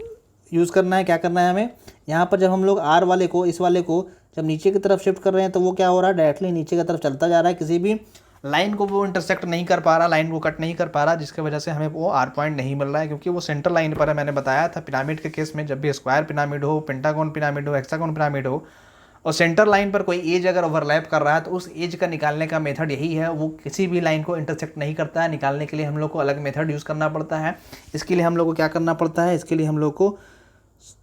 यूज़ करना है। क्या करना है हमें, यहाँ पर जब हम लोग आर वाले को, इस वाले को जब नीचे की तरफ शिफ्ट कर रहे हैं तो वो क्या हो रहा है, डायरेक्टली नीचे की तरफ चलता जा रहा है, किसी भी लाइन को वो इंटरसेक्ट नहीं कर पा रहा, लाइन को कट नहीं कर पा रहा, जिसकी वजह से हमें वो आर पॉइंट नहीं मिल रहा है क्योंकि वो सेंटर लाइन पर है। मैंने बताया था पिरामिड के केस में जब भी स्क्वायर पिरामिड हो, पेंटागन पिरामिड हो, हेक्सागन पिरामिड हो और सेंटर लाइन पर कोई एज अगर ओवरलैप कर रहा है तो उस एज का निकालने का मेथड यही है, वो किसी भी लाइन को इंटरसेक्ट नहीं करता है। निकालने के लिए हम लोग को अलग मेथड यूज़ करना पड़ता है। इसके लिए हम लोग को क्या करना पड़ता है, इसके लिए हम लोग को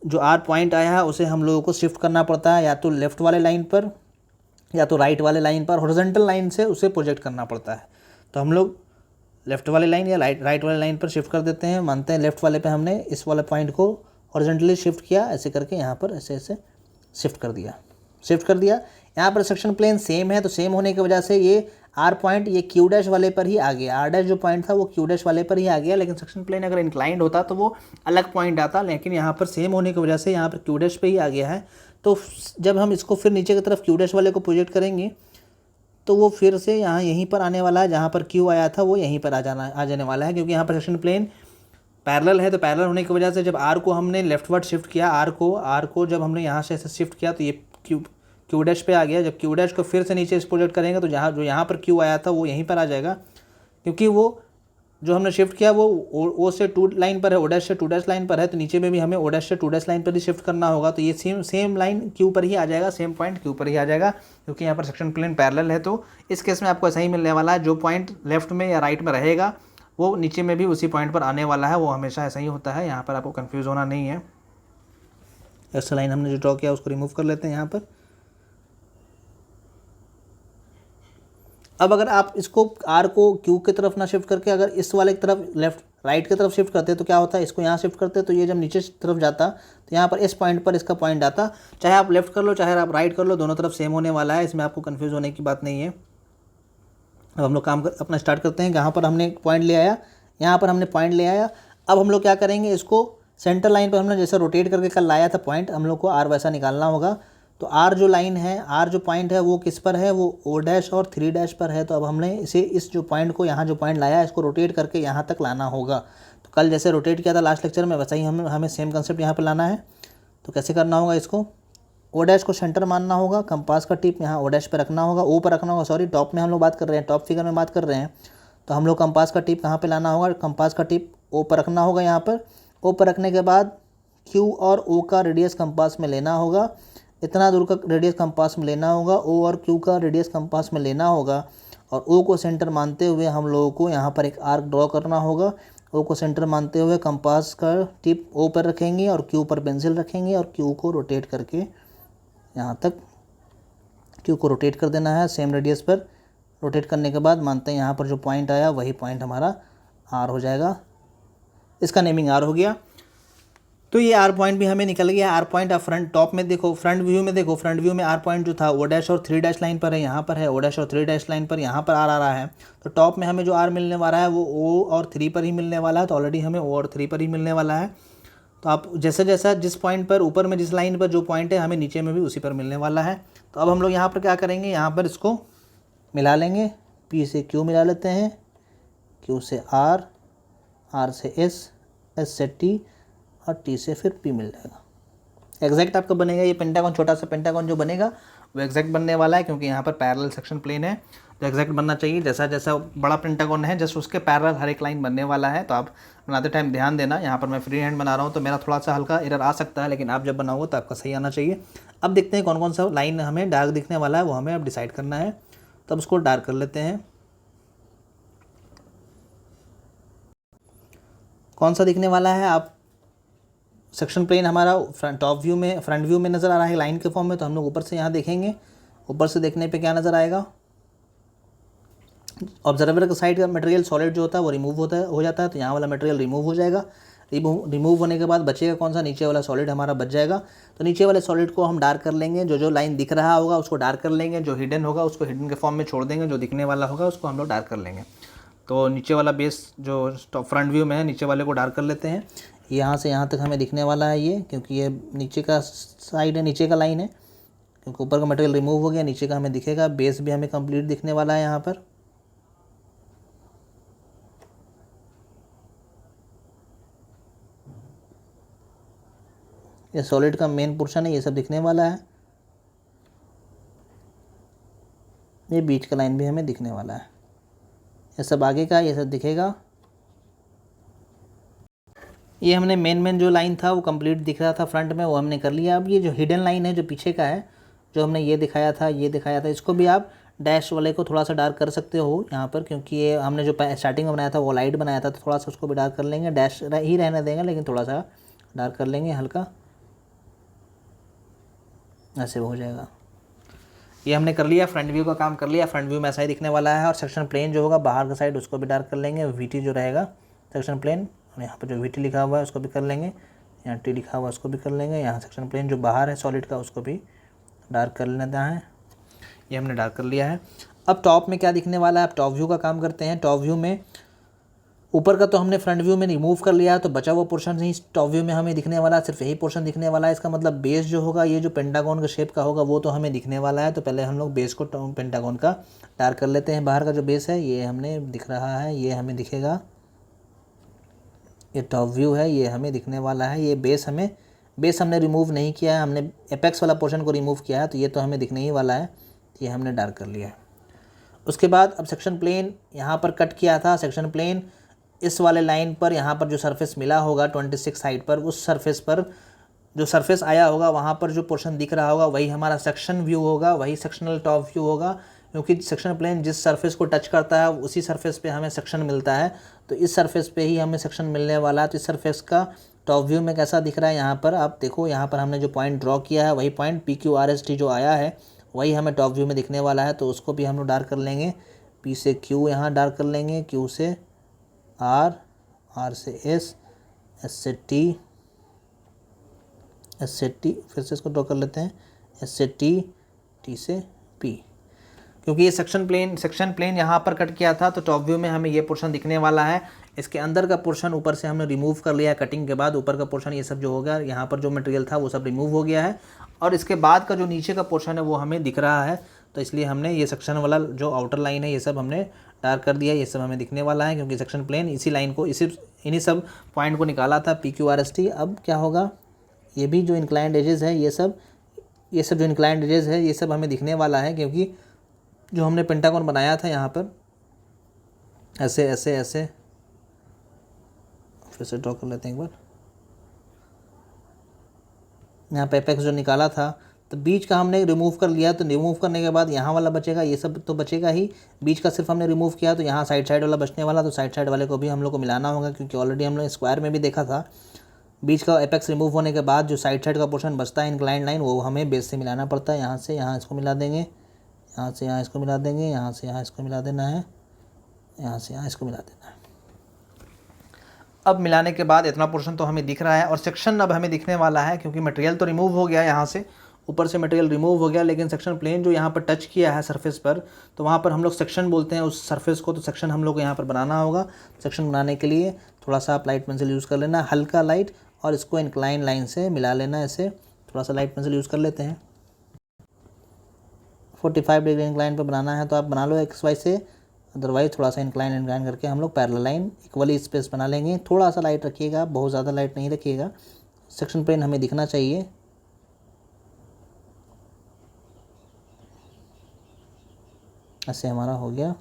जो आर पॉइंट आया है उसे हम लोगों को शिफ्ट करना पड़ता है, या तो लेफ्ट वाले लाइन पर या तो राइट वाले लाइन पर, हॉरिजॉन्टल लाइन से उसे प्रोजेक्ट करना पड़ता है। तो हम लोग लेफ्ट वाले लाइन या राइट वाले लाइन पर शिफ्ट कर देते हैं। मानते हैं लेफ्ट वाले पे हमने इस वाले पॉइंट को हॉरिजॉन्टली शिफ्ट किया, ऐसे करके यहाँ पर ऐसे ऐसे शिफ्ट कर दिया। यहाँ पर सेक्शन प्लेन सेम है तो सेम होने की वजह से ये आर पॉइंट ये क्यू डैश वाले पर ही आ गया। आर डैश जो पॉइंट था वो क्यू डैश वाले पर ही आ गया, लेकिन सेक्शन प्लेन अगर इंक्लाइंड होता तो वो अलग पॉइंट आता, लेकिन यहाँ पर सेम होने की वजह से यहाँ पर क्यू डैश पे ही आ गया है। तो जब हम इसको फिर नीचे की तरफ क्यू डैश वाले को प्रोजेक्ट करेंगे तो वो फिर से यहाँ यहीं पर आने वाला है, जहाँ पर क्यू आया था वो यहीं पर आ जाने वाला है, क्योंकि यहाँ पर सेक्शन प्लेन पैरेलल है। तो पैरेलल होने की वजह से जब आर को हमने लेफ्टवर्ड शिफ्ट किया, आर को जब हमने यहाँ से ऐसे शिफ्ट किया तो ये क्यू डैश पे आ गया। जब क्यू डैश को फिर से नीचे प्रोजेक्ट करेंगे तो यहाँ पर क्यू आया था वो यहीं पर आ जाएगा, क्योंकि वो जो हमने शिफ्ट किया वो ओ से 2 लाइन पर है, ओ डैश से 2 डैश लाइन पर है, तो नीचे में भी हमें ओ डैश से 2 डैश लाइन पर ही शिफ्ट करना होगा। तो ये सेम लाइन क्यू पर ही आ जाएगा, सेम पॉइंट क्यू पर ही आ जाएगा, क्योंकि यहाँ पर सेक्शन प्लेन पैरेलल है। तो इस केस में आपको ऐसा ही मिलने वाला है, जो पॉइंट लेफ्ट में या राइट में रहेगा वो नीचे में भी उसी पॉइंट पर आने वाला है, वो हमेशा ऐसा ही होता है। यहाँ पर आपको कन्फ्यूज़ होना नहीं है। ऐसा लाइन हमने जो ड्रॉ किया उसको रिमूव कर लेते हैं यहाँ पर। अब अगर आप इसको आर को क्यू की तरफ ना शिफ्ट करके अगर इस वाले की तरफ लेफ्ट राइट की तरफ शिफ्ट करते तो क्या होता है, इसको यहाँ शिफ्ट करते तो ये जब नीचे तरफ जाता तो यहाँ पर इस पॉइंट पर इसका पॉइंट आता। चाहे आप लेफ्ट कर लो चाहे आप राइट कर लो, दोनों तरफ सेम होने वाला है, इसमें आपको कन्फ्यूज़ होने की बात नहीं है। अब हम लोग काम अपना स्टार्ट करते हैं। यहाँ पर हमने पॉइंट ले आया, यहाँ पर हमने पॉइंट ले आया। अब हम लोग क्या करेंगे, इसको सेंटर लाइन पर हमने जैसे रोटेट करके कल लाया था पॉइंट, हम लोग को आर वैसा निकालना होगा। तो आर जो लाइन है, आर जो पॉइंट है वो किस पर है, वो ओ डैश और 3 डैश पर है। तो अब हमने इसे इस जो पॉइंट को यहाँ जो पॉइंट लाया इसको रोटेट करके यहाँ तक लाना होगा। तो कल जैसे रोटेट किया था लास्ट लेक्चर में वैसा ही हमें सेम कंसेप्ट यहाँ पर लाना है। तो कैसे करना होगा, इसको ओ डैश को सेंटर मानना होगा, कंपास का टिप यहाँ ओ डैश पर रखना होगा, ओ पर रखना होगा, सॉरी टॉप में हम लोग बात कर रहे हैं, टॉप फिगर में बात कर रहे हैं। तो हम लोग कंपास का टिप कहाँ पे लाना होगा, कंपास का टिप ओ पर रखना होगा यहाँ पर। ओ पर रखने के बाद क्यू और ओ का रेडियस कंपास में लेना होगा, इतना दूर का रेडियस कंपास में लेना होगा, ओ और क्यू का रेडियस कंपास में लेना होगा, और ओ को सेंटर मानते हुए हम लोगों को यहाँ पर एक आर्क ड्रॉ करना होगा। ओ को सेंटर मानते हुए कंपास का टिप ओ पर रखेंगे और क्यू पर पेंसिल रखेंगे और क्यू को रोटेट करके यहाँ तक क्यू को रोटेट कर देना है सेम रेडियस पर। रोटेट करने के बाद मानते हैं यहाँ पर जो पॉइंट आया वही पॉइंट हमारा आर हो जाएगा। इसका नेमिंग आर हो गया। तो ये आर पॉइंट भी हमें निकल गया। आर पॉइंट आप फ्रंट टॉप में देखो, फ्रंट व्यू में देखो, फ्रंट व्यू में आर पॉइंट जो था ओ डैश और 3 डैश लाइन पर है, यहाँ पर है ओ डैश और 3 डैश लाइन पर, यहाँ पर आर आ रहा है। तो टॉप में हमें जो आर मिलने वाला है वो ओ और 3 पर ही मिलने वाला है, तो ऑलरेडी हमें ओ और 3 पर ही मिलने वाला है। तो आप जैसा जैसा जिस पॉइंट पर ऊपर में जिस लाइन पर जो पॉइंट है हमें नीचे में भी उसी पर मिलने वाला है। तो अब हम लोग यहाँ पर क्या करेंगे, यहाँ पर इसको मिला लेंगे। पी से क्यू मिला लेते हैं, क्यू से आर, आर से एस, एस से टी और टी से फिर पी मिल जाएगा। एग्जैक्ट आपका बनेगा ये पेंटागन, छोटा सा पेंटागन जो बनेगा वो एग्जैक्ट बनने वाला है, क्योंकि यहाँ पर पैरेलल सेक्शन प्लेन है तो एग्जैक्ट बनना चाहिए। जैसा जैसा बड़ा पेंटागन है जस्ट उसके पैरेलल हर एक लाइन बनने वाला है। तो आप बनाते टाइम ध्यान देना, यहाँ पर मैं फ्री हैंड बना रहा हूँ तो मेरा थोड़ा सा हल्का एरर आ सकता है, लेकिन आप जब बनाओगे तो आपका सही आना चाहिए। अब देखते हैं कौन कौन सा लाइन हमें डार्क दिखने वाला है, वो हमें अब डिसाइड करना है। तब उसको डार्क कर लेते हैं। कौन सा दिखने वाला है, आप सेक्शन प्लेन हमारा फ्रंट व्यू में नज़र आ रहा है लाइन के फॉर्म में, तो हम लोग ऊपर से यहाँ देखेंगे। ऊपर से देखने पे क्या नज़र आएगा, ऑब्जर्वर का साइड का मटेरियल सॉलिड जो होता है वो रिमूव हो जाता है, तो यहाँ वाला मटेरियल रिमूव हो जाएगा। रिमूव होने के बाद बचेगा कौन सा, नीचे वाला सॉलिड हमारा बच जाएगा। तो नीचे वाले सॉलिड को हम डार्क कर लेंगे, जो लाइन दिख रहा होगा उसको डार्क कर लेंगे, जो हिडन होगा उसको हिडन के फॉर्म में छोड़ देंगे, जो दिखने वाला होगा उसको हम लोग डार्क कर लेंगे। तो नीचे वाला बेस जो फ्रंट व्यू में है नीचे वाले को डार्क कर लेते हैं। यहाँ से यहाँ तक हमें दिखने वाला है ये, क्योंकि ये नीचे का साइड है, नीचे का लाइन है, क्योंकि ऊपर का मटेरियल रिमूव हो गया, नीचे का हमें दिखेगा। बेस भी हमें कंप्लीट दिखने वाला है यहाँ पर। ये सॉलिड का मेन पोर्शन है, ये सब दिखने वाला है। ये बीच का लाइन भी हमें दिखने वाला है, ये सब आगे का ये सब दिखेगा। ये हमने मेन जो लाइन था वो कंप्लीट दिख रहा था फ्रंट में, वो हमने कर लिया। अब ये जो हिडन लाइन है जो पीछे का है, जो हमने ये दिखाया था इसको भी आप डैश वाले को थोड़ा सा डार्क कर सकते हो यहाँ पर, क्योंकि ये हमने जो स्टार्टिंग में बनाया था वो लाइट बनाया था, तो थोड़ा सा उसको भी डार्क कर लेंगे। डैश ही रहने देंगे लेकिन थोड़ा सा डार्क कर लेंगे हल्का, ऐसे हो जाएगा। ये हमने कर लिया, फ्रंट व्यू का काम कर लिया। फ्रंट व्यू में ऐसा ही दिखने वाला है। और सेक्शन प्लेन जो होगा बाहर का साइड उसको भी डार्क कर लेंगे। वीटी जो रहेगा सेक्शन प्लेन, और यहाँ पर जो वीटी लिखा हुआ है उसको भी कर लेंगे, यहाँ टी लिखा हुआ है उसको भी कर लेंगे। यहाँ सेक्शन प्लेन जो बाहर है सॉलिड का उसको भी डार्क कर लेना है। ये हमने डार्क कर लिया है। अब टॉप में क्या दिखने वाला है, अब टॉप व्यू का काम करते हैं। टॉप व्यू में ऊपर का तो हमने फ्रंट व्यू में रिमूव कर लिया है, तो बचा हुआ पोर्शन ही टॉप व्यू में हमें दिखने वाला है, सिर्फ यही पोर्शन दिखने वाला है। इसका मतलब बेस जो होगा ये जो पेंटागन का शेप का होगा वो तो हमें दिखने वाला है। तो पहले हम लोग बेस को पेंटागन का डार्क कर लेते हैं। बाहर का जो बेस है ये हमने दिख रहा है, ये हमें दिखेगा। ये टॉप व्यू है, ये हमें दिखने वाला है। ये बेस हमने रिमूव नहीं किया है, हमने एपेक्स वाला पोर्शन को रिमूव किया है, तो ये तो हमें दिखने ही वाला है। ये हमने डार्क कर लिया है। उसके बाद अब सेक्शन प्लेन यहाँ पर कट किया था, सेक्शन प्लेन इस वाले लाइन पर यहाँ पर जो सरफेस मिला होगा 26 साइड पर, उस सरफेस पर जो सरफेस आया होगा वहाँ पर जो पोर्शन दिख रहा होगा वही हमारा सेक्शन व्यू होगा, वही सेक्शनल टॉप व्यू होगा। क्योंकि सेक्शन प्लेन जिस सरफेस को टच करता है उसी सरफेस पे हमें सेक्शन मिलता है, तो इस सरफेस पे ही हमें सेक्शन मिलने वाला है। तो इस सरफेस का टॉप व्यू में कैसा दिख रहा है, यहाँ पर आप देखो, यहाँ पर हमने जो पॉइंट ड्रॉ किया है वही पॉइंट PQRST जो आया है वही हमें टॉप व्यू में दिखने वाला है। तो उसको भी हम लोग डार्क कर लेंगे। P से Q यहाँ डार्क कर लेंगे, Q से R, R से S, S से T, S से T, फिर से इसको ड्रॉ कर लेते हैं, S से T, T से P। क्योंकि ये सेक्शन प्लेन यहाँ पर कट किया था तो टॉप व्यू में हमें ये पोर्शन दिखने वाला है। इसके अंदर का पोर्शन ऊपर से हमने रिमूव कर लिया कटिंग के बाद। ऊपर का पोर्शन ये सब जो हो गया, यहाँ पर जो मटेरियल था वो सब रिमूव हो गया है, और इसके बाद का जो नीचे का पोर्शन है वो हमें दिख रहा है। तो इसलिए हमने ये सेक्शन वाला जो आउटर लाइन है ये सब हमने डार्क कर दिया। ये सब हमें दिखने वाला है क्योंकि सेक्शन प्लेन इसी लाइन को इन्हीं सब पॉइंट को निकाला था PQRST। अब क्या होगा, ये भी जो इंक्लाइंड एजेस है ये सब जो इंक्लाइंड एजेस है ये सब हमें दिखने वाला है, क्योंकि जो हमने पेंटागन बनाया था यहाँ पर ऐसे ऐसे ऐसे फिर से ड्रॉ कर लेते हैं एक बार। यहाँ पे एपेक्स जो निकाला था तो बीच का हमने रिमूव कर लिया, तो रिमूव करने के बाद यहाँ वाला बचेगा, ये सब तो बचेगा ही, बीच का सिर्फ हमने रिमूव किया तो यहाँ साइड साइड वाला बचने वाला, तो साइड साइड वाले को भी हम लोग को मिलाना होगा, क्योंकि ऑलरेडी हमने स्क्वायर में भी देखा था बीच का एपेक्स रिमूव होने के बाद जो साइड साइड का पोर्शन बचता है इंक्लाइन लाइन, वो हमें बेस से मिलाना पड़ता है। यहाँ से यहाँ इसको मिला देंगे, यहाँ से यहाँ इसको मिला देंगे, यहाँ से यहाँ इसको मिला देना है, यहाँ से यहाँ इसको मिला देना है। अब मिलाने के बाद इतना पोर्शन तो हमें दिख रहा है और सेक्शन अब हमें दिखने वाला है, क्योंकि मटेरियल तो रिमूव हो गया, यहाँ से ऊपर से मटेरियल रिमूव हो गया, लेकिन सेक्शन प्लेन जो यहाँ पर टच किया है सरफेस पर, तो वहाँ पर हम लोग सेक्शन बोलते हैं उस सरफेस को, तो सेक्शन हम लोग को यहाँ पर बनाना होगा। सेक्शन बनाने के लिए थोड़ा सा आप लाइट पेंसिल यूज़ कर लेना, हल्का लाइट, और इसको इंक्लाइन लाइन से मिला लेना। ऐसे थोड़ा सा लाइट पेंसिल यूज़ कर लेते हैं। 45 डिग्री इंक्लाइन पर बनाना है तो आप बना लो एक्स वाई से, अदरवाइज थोड़ा सा इंक्लाइन करके हम लोग पैरेलल लाइन इक्वली स्पेस बना लेंगे। थोड़ा सा लाइट रखिएगा, बहुत ज़्यादा लाइट नहीं रखिएगा, सेक्शन प्लेन हमें दिखना चाहिए। ऐसे हमारा हो गया।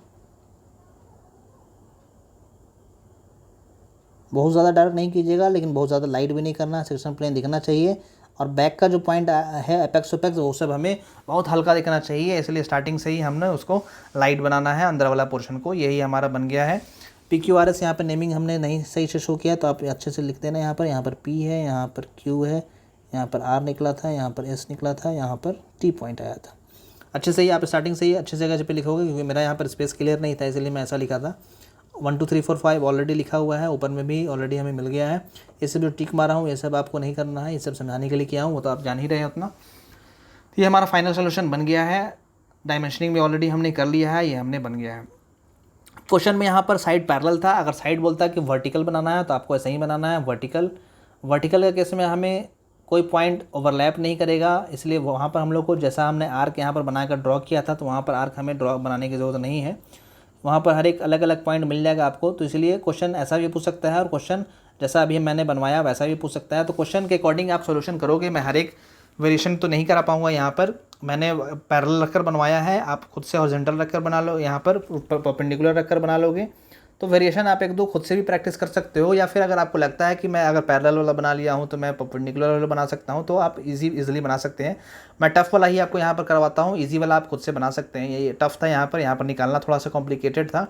बहुत ज़्यादा डार्क नहीं कीजिएगा, लेकिन बहुत ज़्यादा लाइट भी नहीं करना, सेक्शन प्लेन दिखना चाहिए। और बैक का जो पॉइंट है एपेक्स ओपेक्स, वो सब हमें बहुत हल्का दिखना चाहिए, इसलिए स्टार्टिंग से ही हमने उसको लाइट बनाना है अंदर वाला पोर्शन को। यही हमारा बन गया है। PQRS यहाँ पर नेमिंग हमने नहीं सही से शो किया, तो आप अच्छे से लिख देना। यहाँ पर P है, यहाँ पर Q है, यहाँ पर R निकला था, यहाँ पर S निकला था, यहाँ पर T पॉइंट आया था। अच्छे से ही आप स्टार्टिंग से ही अच्छे जगह पे लिखोगे, क्योंकि मेरा यहाँ पर स्पेस क्लियर नहीं था, इसलिए मैं ऐसा लिखा था। 1 2 3 4 5 ऑलरेडी लिखा हुआ है, ऊपर में भी ऑलरेडी हमें मिल गया है। ये सब जो टिक मारा हूँ ये सब आपको नहीं करना है, ये सब समझाने के लिए किया हूँ, वो तो आप जान ही रहे हैं उतना। तो ये हमारा फाइनल सोल्यूशन बन गया है। डायमेंशनिंग भी ऑलरेडी हमने कर लिया है, ये हमने बन गया है। क्वेश्चन में यहाँ पर साइड पैरेलल था, अगर साइड बोलता है कि वर्टिकल बनाना है तो आपको ऐसा ही बनाना है, वर्टिकल। वर्टिकल के केस में हमें कोई पॉइंट ओवरलैप नहीं करेगा, इसलिए वहाँ पर हम लोग को जैसा हमने आर्क यहाँ पर बनाकर ड्रॉ किया था, तो वहाँ पर आर्क हमें ड्रॉ बनाने की ज़रूरत नहीं है। वहाँ पर हर एक अलग अलग पॉइंट मिल जाएगा आपको, तो इसलिए क्वेश्चन ऐसा भी पूछ सकता है और क्वेश्चन जैसा अभी मैंने बनवाया वैसा भी पूछ सकता है। तो क्वेश्चन के अकॉर्डिंग आप सोल्यूशन करोगे। मैं हर एक वेरिएशन तो नहीं करा पाऊँगा, यहाँ पर मैंने पैरेलल रखकर बनवाया है, आप खुद से हॉरिजॉन्टल रखकर बना लो, यहाँ पर परपेंडिकुलर रखकर बना लोगे। तो वेरिएशन आप एक दो खुद से भी प्रैक्टिस कर सकते हो, या फिर अगर आपको लगता है कि मैं अगर पैरेलल वाला बना लिया हूँ तो मैं परपेंडिकुलर वाला बना सकता हूँ, तो आप इजीली बना सकते हैं। मैं टफ़ वाला ही आपको यहाँ पर करवाता हूँ, इजी वाला आप खुद से बना सकते हैं। ये टफ़ था यहाँ पर निकालना थोड़ा सा कॉम्प्लिकेटेड था।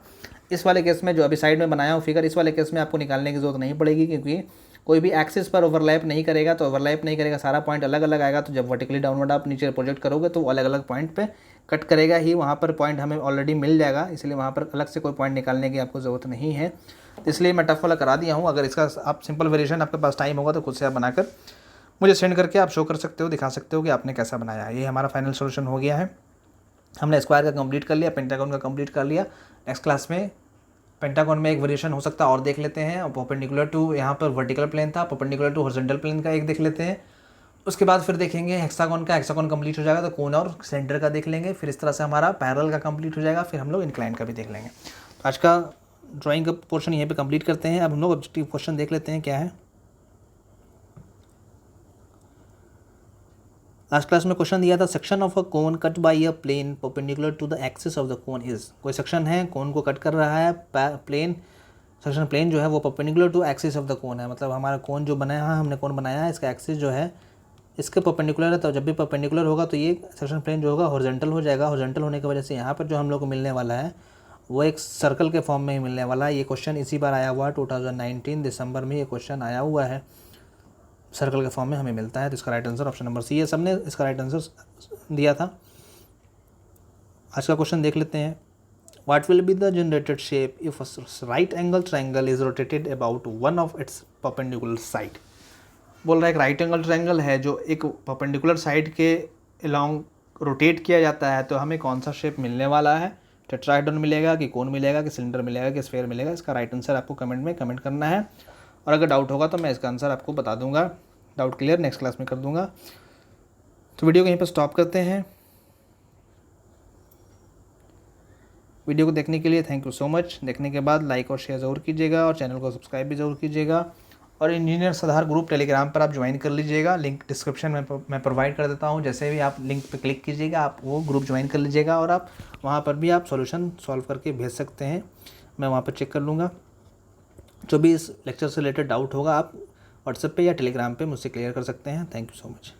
इस वाले केस में जो अभी साइड में बनाया हूँ फिगर, इस वाले केस में आपको निकालने की ज़रूरत नहीं पड़ेगी, क्योंकि कोई भी एक्सिस पर ओवरलैप नहीं करेगा, तो ओवरलैप नहीं करेगा, सारा पॉइंट अलग अलग आएगा। तो जब वर्टिकली डाउनवर्ड आप नीचे प्रोजेक्ट करोगे तो वो अलग अलग पॉइंट पे कट करेगा ही, वहाँ पर पॉइंट हमें ऑलरेडी मिल जाएगा, इसलिए वहाँ पर अलग से कोई पॉइंट निकालने की आपको ज़रूरत नहीं है। तो इसलिए मैं टफ वाला करा दिया हूँ। अगर इसका आप सिंपल वेरिएशन आपके पास टाइम होगा तो खुद से आप बनाकर मुझे सेंड करके आप शो कर सकते हो, दिखा सकते हो कि आपने कैसा बनाया है। ये हमारा फाइनल सोल्यूशन हो गया है। हमने स्क्वायर का कंप्लीट कर लिया, पेंटागन का कंप्लीट कर लिया। नेक्स्ट क्लास में पेंटागन में एक वेरिएशन हो सकता है और देख लेते हैं। और परपेंडिकुलर टू यहाँ पर वर्टिकल प्लेन था, परपेंडिकुलर टू हॉरिजॉन्टल प्लेन का एक देख लेते हैं। उसके बाद फिर देखेंगे हेक्सागन का, हेक्सागन कंप्लीट हो जाएगा तो कोन और सेंटर का देख लेंगे। फिर इस तरह से हमारा पैरेलल का कंप्लीट हो जाएगा, फिर हम लोग इंक्लाइन का भी देख लेंगे। तो आज का ड्राइंग का पोर्शन यहीं पे कंप्लीट करते हैं। अब हम लोग ऑब्जेक्टिव क्वेश्चन देख लेते हैं क्या है। लास्ट क्लास में क्वेश्चन दिया था, section of a cone cut by a plane perpendicular to the axis of the cone is. कोई सेक्शन है, कोन को कट कर रहा है, प्लेन सेक्शन प्लेन जो है वो perpendicular to axis of the cone है। मतलब हमारा कोन जो बनाया है, हमने कोन बनाया है, इसका एक्सिस जो है इसके परपेंडिकुलर है। तो जब भी परपेंडिकुलर होगा तो ये सेक्शन प्लेन जो होगा हॉरिजॉन्टल हो जाएगा। हॉरिजॉन्टल होने की वजह से यहाँ पर जो हम लोग को मिलने वाला है वो एक सर्कल के फॉर्म में ही मिलने वाला है। ये क्वेश्चन इसी बार आया हुआ है, 2019 दिसंबर में ये क्वेश्चन आया हुआ है, सर्कल के फॉर्म में हमें मिलता है। तो इसका right answer option number C है। सबने इसका राइट आंसर दिया था। आज का क्वेश्चन देख लेते हैं। What will be the generated shape if a right angle triangle is rotated about one of its perpendicular side. बोल रहा है एक राइट एंगल ट्रायंगल है जो एक परपेंडिकुलर साइड के अलोंग रोटेट किया जाता है, तो हमें कौन सा शेप मिलने वाला है। टेट्राहेड्रॉन मिलेगा कि कोन मिलेगा कि सिलेंडर मिलेगा कि स्फीयर मिलेगा। इसका राइट आंसर आपको कमेंट में कमेंट करना है, और अगर डाउट होगा तो मैं इसका आंसर आपको बता दूंगा। डाउट क्लियर नेक्स्ट क्लास में कर दूंगा। तो वीडियो को यहीं पर स्टॉप करते हैं। वीडियो को देखने के लिए थैंक यू सो मच। देखने के बाद लाइक और शेयर ज़रूर कीजिएगा, और चैनल को सब्सक्राइब भी ज़रूर कीजिएगा। और इंजीनियर आधार ग्रुप टेलीग्राम पर आप ज्वाइन कर लीजिएगा, लिंक डिस्क्रिप्शन में मैं प्रोवाइड कर देता हूँ। जैसे भी आप लिंक पे क्लिक कीजिएगा आप वो ग्रुप ज्वाइन कर लीजिएगा, और आप वहाँ पर भी आप सॉल्यूशन सॉल्व करके भेज सकते हैं, मैं वहाँ पर चेक कर लूँगा। जो भी इस लेक्चर से रिलेटेड डाउट होगा आप व्हाट्सएप पे या टेलीग्राम पे मुझसे क्लियर कर सकते हैं। Thank you so much.